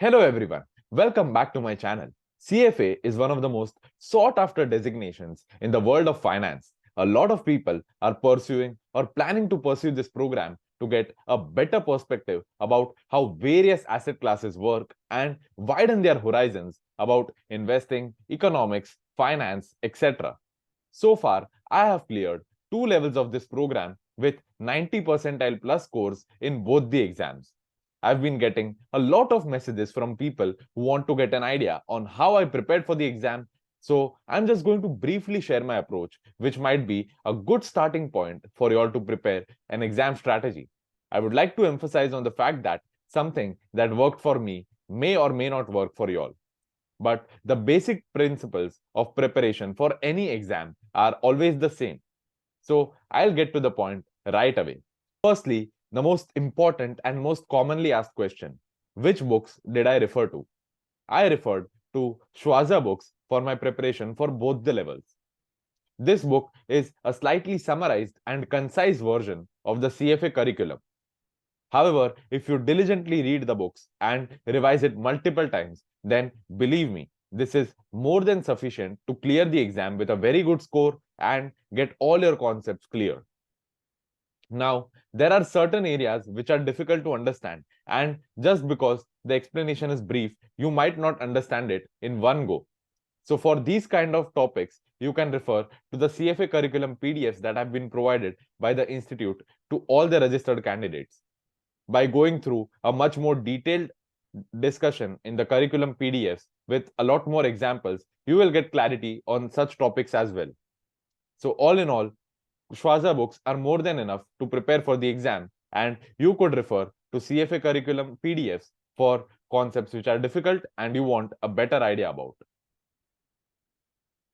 Hello everyone, welcome back to my channel. CFA is one of the most sought after designations in the world of finance. A lot of people are pursuing or planning to pursue this program to get a better perspective about how various asset classes work and widen their horizons about investing, economics, finance, etc. So far, I have cleared two levels of this program with 90 percentile plus scores in both the exams. I've been getting a lot of messages from people who want to get an idea on how I prepared for the exam. So I'm just going to briefly share my approach, which might be a good starting point for you all to prepare an exam strategy. I would like to emphasize on the fact that something that worked for me may or may not work for you all. But the basic principles of preparation for any exam are always the same. So I'll get to the point right away. Firstly, the most important and most commonly asked question, which books did I refer to? I referred to Schweser Books for my preparation for both the levels. This book is a slightly summarized and concise version of the CFA curriculum. However, if you diligently read the books and revise it multiple times, then believe me, this is more than sufficient to clear the exam with a very good score and get all your concepts clear. Now, there are certain areas which are difficult to understand, and just because the explanation is brief, you might not understand it in one go. So for these kind of topics, you can refer to the CFA curriculum PDFs that have been provided by the institute to all the registered candidates. By going through a much more detailed discussion in the curriculum PDFs with a lot more examples, you will get clarity on such topics as well. So all in all, Schweser books are more than enough to prepare for the exam, and you could refer to CFA curriculum PDFs for concepts which are difficult and you want a better idea about.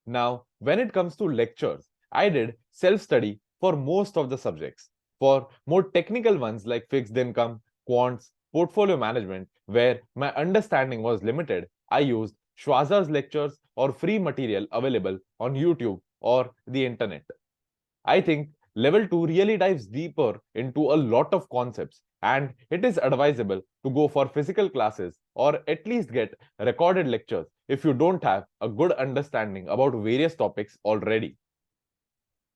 Now, when it comes to lectures, I did self-study for most of the subjects. For more technical ones like fixed income, quants, portfolio management, where my understanding was limited, I used Schweser's lectures or free material available on YouTube or the internet. I think level 2 really dives deeper into a lot of concepts, and it is advisable to go for physical classes or at least get recorded lectures if you don't have a good understanding about various topics already.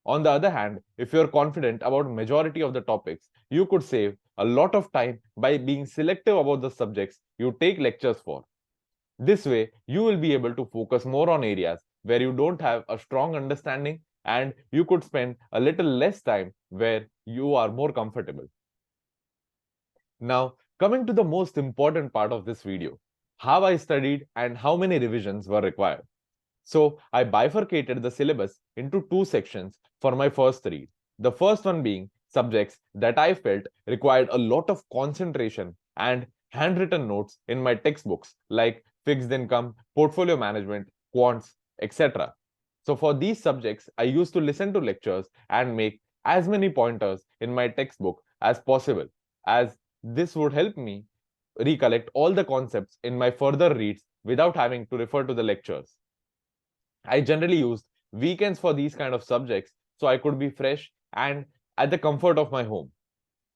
On the other hand, if you're confident about majority of the topics, you could save a lot of time by being selective about the subjects you take lectures for. This way, you will be able to focus more on areas where you don't have a strong understanding, and you could spend a little less time where you are more comfortable. Now, coming to the most important part of this video, how I studied and how many revisions were required. So, I bifurcated the syllabus into two sections for my first read. The first one being subjects that I felt required a lot of concentration and handwritten notes in my textbooks like fixed income, portfolio management, quants, etc. So for these subjects, I used to listen to lectures and make as many pointers in my textbook as possible, as this would help me recollect all the concepts in my further reads without having to refer to the lectures. I generally used weekends for these kind of subjects so I could be fresh and at the comfort of my home.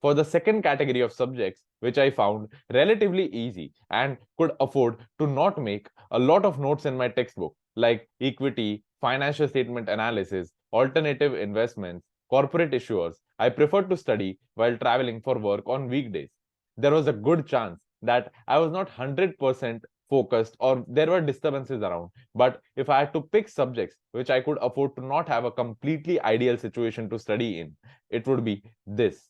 For the second category of subjects, which I found relatively easy and could afford to not make a lot of notes in my textbook, like equity, financial statement analysis, alternative investments, corporate issuers, I preferred to study while traveling for work on weekdays. There was a good chance that I was not 100% focused or there were disturbances around. But if I had to pick subjects which I could afford to not have a completely ideal situation to study in, it would be this.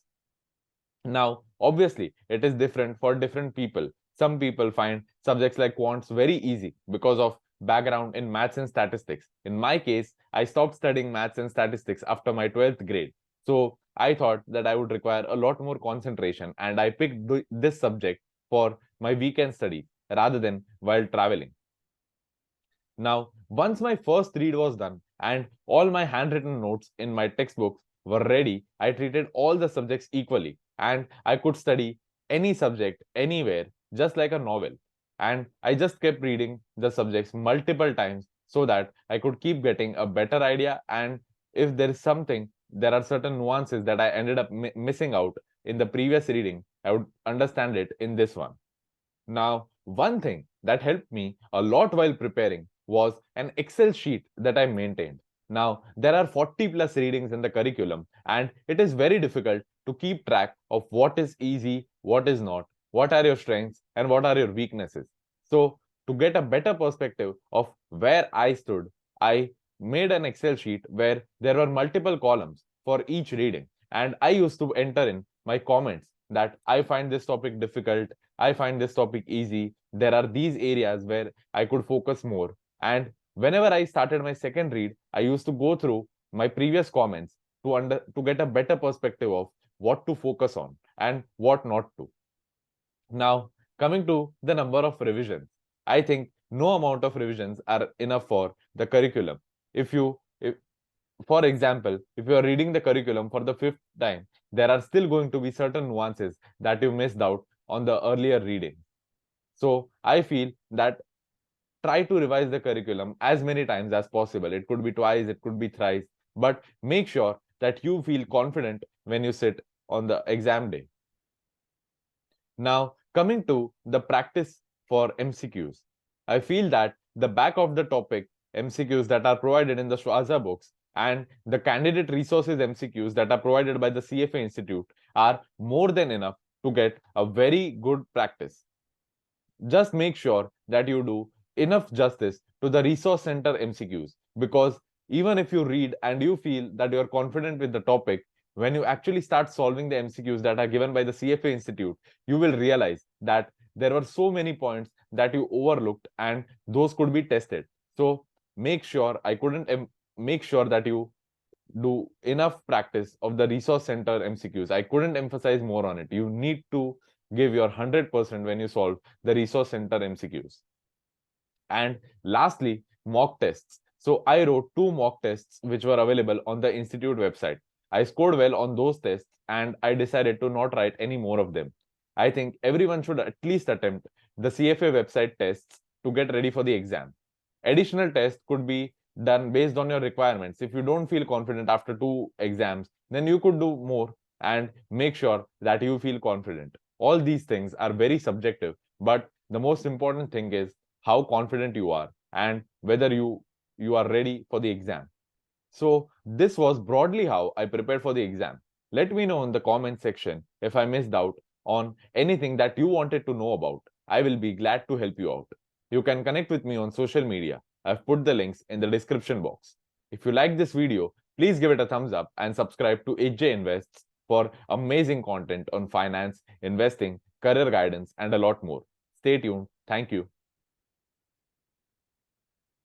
Now, obviously, it is different for different people. Some people find subjects like quants very easy because of background in maths and statistics. In my case, I stopped studying maths and statistics after my 12th grade. So I thought that I would require a lot more concentration, and I picked this subject for my weekend study rather than while traveling. Now, once my first read was done and all my handwritten notes in my textbooks were ready, I treated all the subjects equally, and I could study any subject anywhere just like a novel. And I just kept reading the subjects multiple times so that I could keep getting a better idea. And if there is something, there are certain nuances that I ended up missing out in the previous reading, I would understand it in this one. Now, One thing that helped me a lot while preparing was an Excel sheet that I maintained. Now, there are 40 plus readings in the curriculum, and it is very difficult to keep track of what is easy, what is not, what are your strengths, and what are your weaknesses. So, to get a better perspective of where I stood, I made an Excel sheet where there were multiple columns for each reading, and I used to enter in my comments that I find this topic difficult, I find this topic easy. There are these areas where I could focus more. And whenever I started my second read, I used to go through my previous comments to get a better perspective of what to focus on and what not to. Now, coming to the number of revisions, I think no amount of revisions are enough for the curriculum. If for example, if you are reading the curriculum for the fifth time, there are still going to be certain nuances that you missed out on the earlier reading. So I feel that try to revise the curriculum as many times as possible. It could be twice, it could be thrice, but make sure that you feel confident when you sit on the exam day. Now, coming to the practice for MCQs, I feel that the back of the topic MCQs that are provided in the Schweser books and the candidate resources MCQs that are provided by the CFA Institute are more than enough to get a very good practice. Just make sure that you do enough justice to the resource center MCQs, because even if you read and you feel that you're confident with the topic, when you actually start solving the MCQs that are given by the CFA Institute, you will realize that there were so many points that you overlooked and those could be tested. So make sure make sure that you do enough practice of the resource center MCQs. I couldn't emphasize more on it. You need to give your 100% when you solve the resource center MCQs. And lastly, mock tests. So I wrote 2 mock tests which were available on the institute website. I scored well on those tests and I decided to not write any more of them. I think everyone should at least attempt the CFA website tests to get ready for the exam. Additional tests could be done based on your requirements. If you don't feel confident after 2 exams, then you could do more and make sure that you feel confident. All these things are very subjective, but the most important thing is how confident you are and whether you are ready for the exam. So this was broadly how I prepared for the exam. Let me know in the comment section if I missed out on anything that you wanted to know about. I will be glad to help you out. You can connect with me on social media. I've put the links in the description box. If you like this video, please give it a thumbs up and subscribe to HJ Invests for amazing content on finance, investing, career guidance, and a lot more. Stay tuned. Thank you.